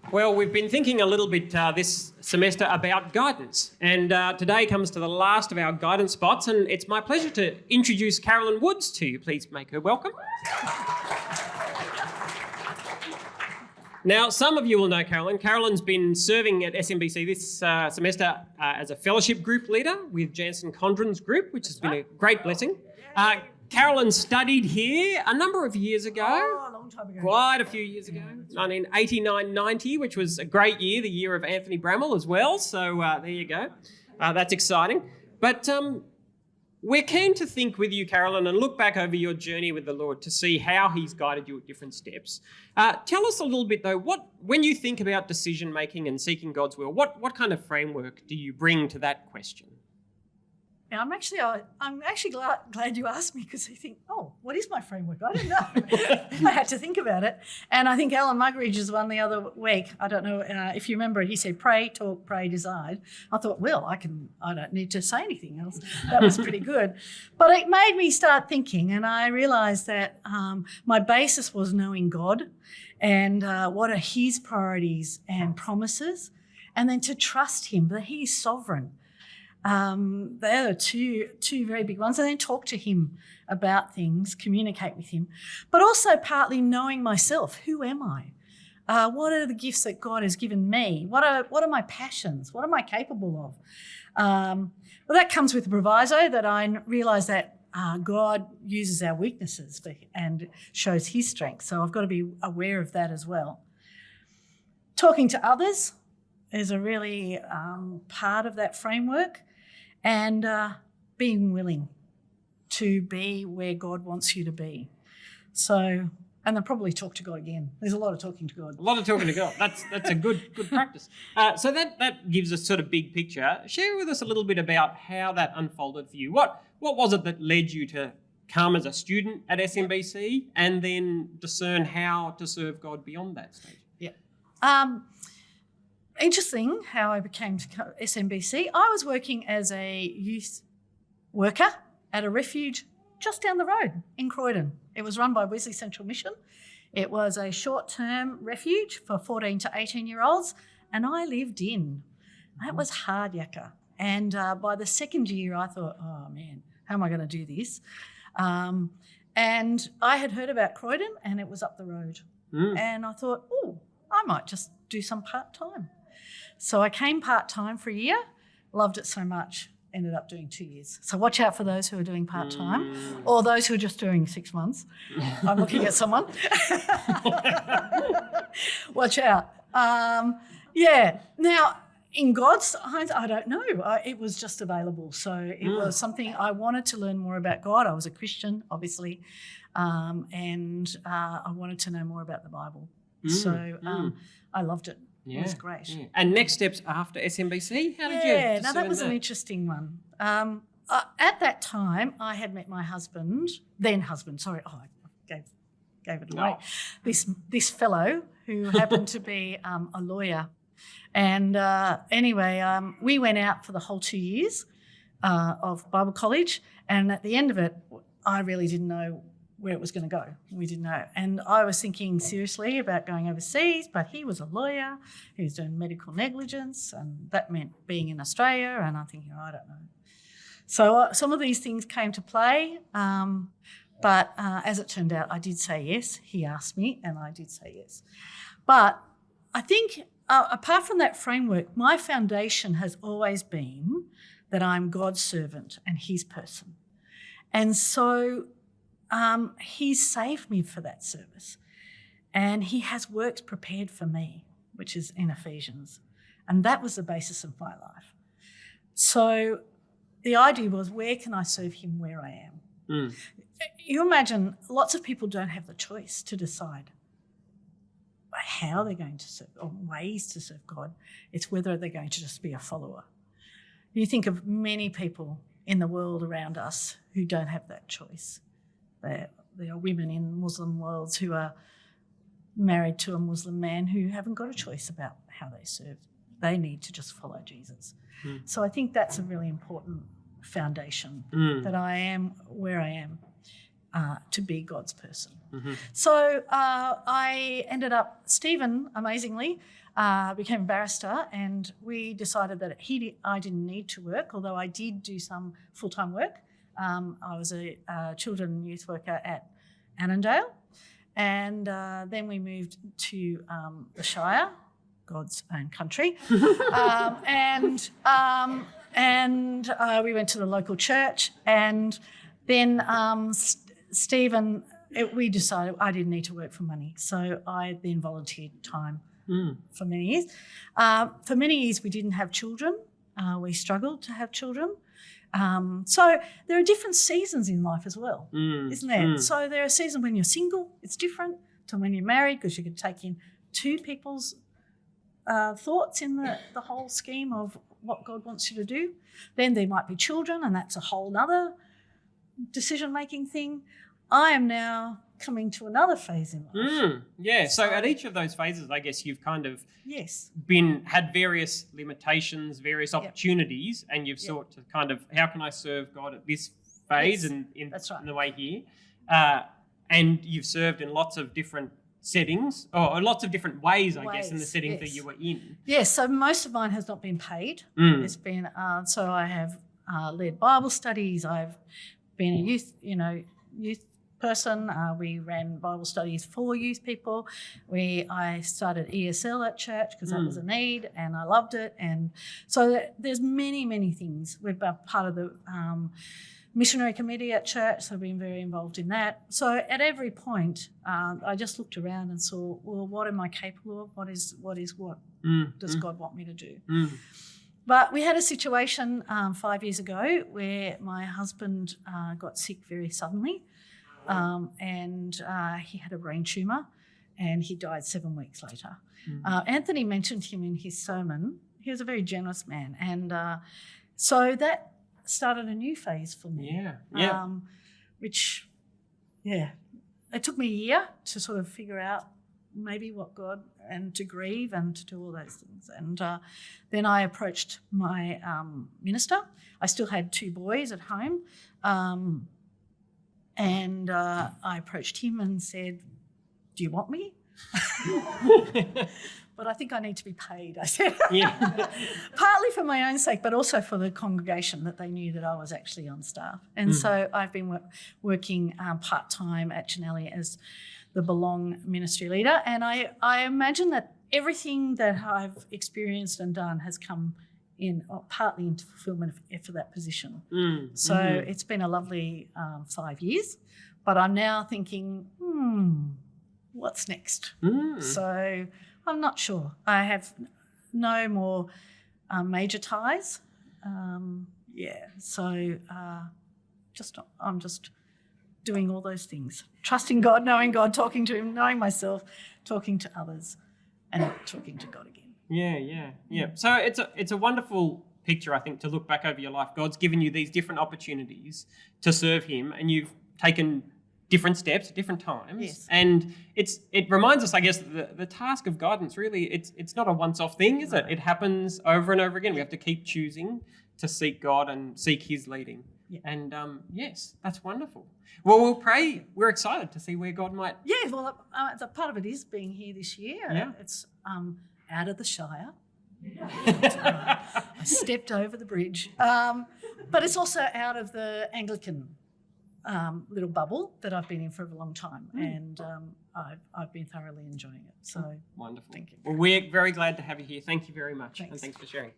Well, we've been thinking a little bit this semester about guidance, and today comes to the last of our guidance spots, and it's my pleasure to introduce Carolyn Woods to you. Please make her welcome. Now, some of you will know Carolyn. Carolyn's been serving at SMBC this semester as a fellowship group leader with Jansen Condren's group, which has been a great blessing. Carolyn studied here a number of years ago. Oh, a long time ago. Quite a few years ago. 1989-90, which was a great year, the year of Anthony Bramall as well. So there you go. That's exciting. But we're keen to think with you, Carolyn, and look back over your journey with the Lord to see how he's guided you at different steps. Tell us a little bit, though, when you think about decision-making and seeking God's will, what kind of framework do you bring to that question? Yeah, I'm actually glad you asked me, because I think, what is my framework? I don't know. I had to think about it. And I think Alan Muggeridge's one the other week. I don't know if you remember it. He said, pray, talk, pray, decide. I thought, well, I don't need to say anything else. That was pretty good. But it made me start thinking, and I realised that my basis was knowing God and what are his priorities and promises, and then to trust him, that he's sovereign. There are two very big ones. And then talk to him about things, communicate with him, but also partly knowing myself. Who am I? What are the gifts that God has given me? What are my passions? What am I capable of? Well, that comes with the proviso that I realise that God uses our weaknesses and shows his strength. So I've got to be aware of that as well. Talking to others is a really part of that framework. And being willing to be where God wants you to be. So, and then probably talk to God again. There's a lot of talking to God. A lot of talking to God. That's a good practice. So that gives us sort of big picture. Share with us a little bit about how that unfolded for you. What was it that led you to come as a student at SMBC and then discern how to serve God beyond that stage? Yeah. Interesting how I became to SMBC. I was working as a youth worker at a refuge just down the road in Croydon. It was run by Wesley Central Mission. It was a short-term refuge for 14 to 18-year-olds, and I lived in. That was hard yakka. And by the second year, I thought, oh, man, how am I going to do this? And I had heard about Croydon, and it was up the road. And I thought, I might just do some part-time. So I came part-time for a year, loved it so much, ended up doing 2 years. So watch out for those who are doing part-time or those who are just doing 6 months. I'm looking at someone. Watch out. Now, in God's eyes, I don't know. It was just available. So it was something I wanted to learn more about God. I was a Christian, obviously, and I wanted to know more about the Bible. So I loved it. Yeah, it was great. Yeah. And next steps after SMBC, how did you Yeah, now that was an interesting one. At that time, I had met my then husband, sorry, I gave it away. This fellow who happened to be a lawyer. And anyway, we went out for the whole 2 years of Bible college, and at the end of it, I really didn't know where it was going to go. We didn't know. And I was thinking seriously about going overseas, but he was a lawyer. He was doing medical negligence, and that meant being in Australia, and I'm thinking, I don't know. So some of these things came to play, but as it turned out, I did say yes. He asked me, and I did say yes. But I think apart from that framework, my foundation has always been that I'm God's servant and his person. And so he's saved me for that service, and he has works prepared for me, which is in Ephesians, and that was the basis of my life. So the idea was, where can I serve him where I am? You imagine lots of people don't have the choice to decide how they're going to serve or ways to serve God. It's whether they're going to just be a follower. You think of many people in the world around us who don't have that choice. There are women in Muslim worlds who are married to a Muslim man who haven't got a choice about how they serve. They need to just follow Jesus. So I think that's a really important foundation, that I am where I am to be God's person. So I ended up, Stephen, amazingly, became a barrister, and we decided that I didn't need to work, although I did do some full-time work. I was a children and youth worker at Annandale, and then we moved to the Shire, God's own country, and we went to the local church, and then Stephen, we decided I didn't need to work for money, so I then volunteered time for many years. For many years, we didn't have children. We struggled to have children. So there are different seasons in life as well, isn't there? So there are seasons when you're single, it's different to when you're married, because you can take in two people's thoughts in the whole scheme of what God wants you to do. Then there might be children, and that's a whole other decision-making thing. I am now coming to another phase in life. So at each of those phases, I guess you've kind of yes had various limitations, various opportunities, and you've sought to kind of, how can I serve God at this phase and in the way here? And you've served in lots of different settings, or lots of different ways, I guess, in the settings that you were in. Yes, so most of mine has not been paid. It's been, so I have led Bible studies, I've been a youth person. We ran Bible studies for youth people. I started ESL at church because that was a need, and I loved it. And so there's many, many things. We're part of the Missionary committee at church, so I've been very involved in that. So at every point, I just looked around and saw, well, what am I capable of? What does God want me to do? But we had a situation 5 years ago where my husband got sick very suddenly, and he had a brain tumour, and he died 7 weeks later. Anthony mentioned him in his sermon. He was a very generous man, and so that started a new phase for me. Which, it took me a year to sort of figure out maybe what God, and to grieve and to do all those things. And then I approached my minister. I still had 2 boys at home. And I approached him and said, do you want me? But I think I need to be paid, I said. Partly for my own sake, but also for the congregation, that they knew that I was actually on staff. And so I've been working part-time at Missionary as the Belong ministry leader. And I imagine that everything that I've experienced and done has come in partly into fulfilment for that position. So it's been a lovely 5 years, but I'm now thinking, what's next? So I'm not sure. I have no more major ties. So I'm just doing all those things, trusting God, knowing God, talking to him, knowing myself, talking to others, and talking to God again. Yeah. So it's a wonderful picture, I think, to look back over your life. God's given you these different opportunities to serve him, and you've taken different steps at different times. Yes. And it reminds us, I guess, the task of guidance, really, it's not a once-off thing, is it? It happens over and over again. We have to keep choosing to seek God and seek his leading. Yeah. And yes, that's wonderful. Well, we'll pray. We're excited to see where God might... Yeah, well, the part of it is being here this year. Yeah. It's out of the Shire. I stepped over the bridge. But it's also out of the Anglican little bubble that I've been in for a long time. And I've been thoroughly enjoying it. So wonderful. Thank you. Well, we're very glad to have you here. Thank you very much. Thanks. And thanks for sharing.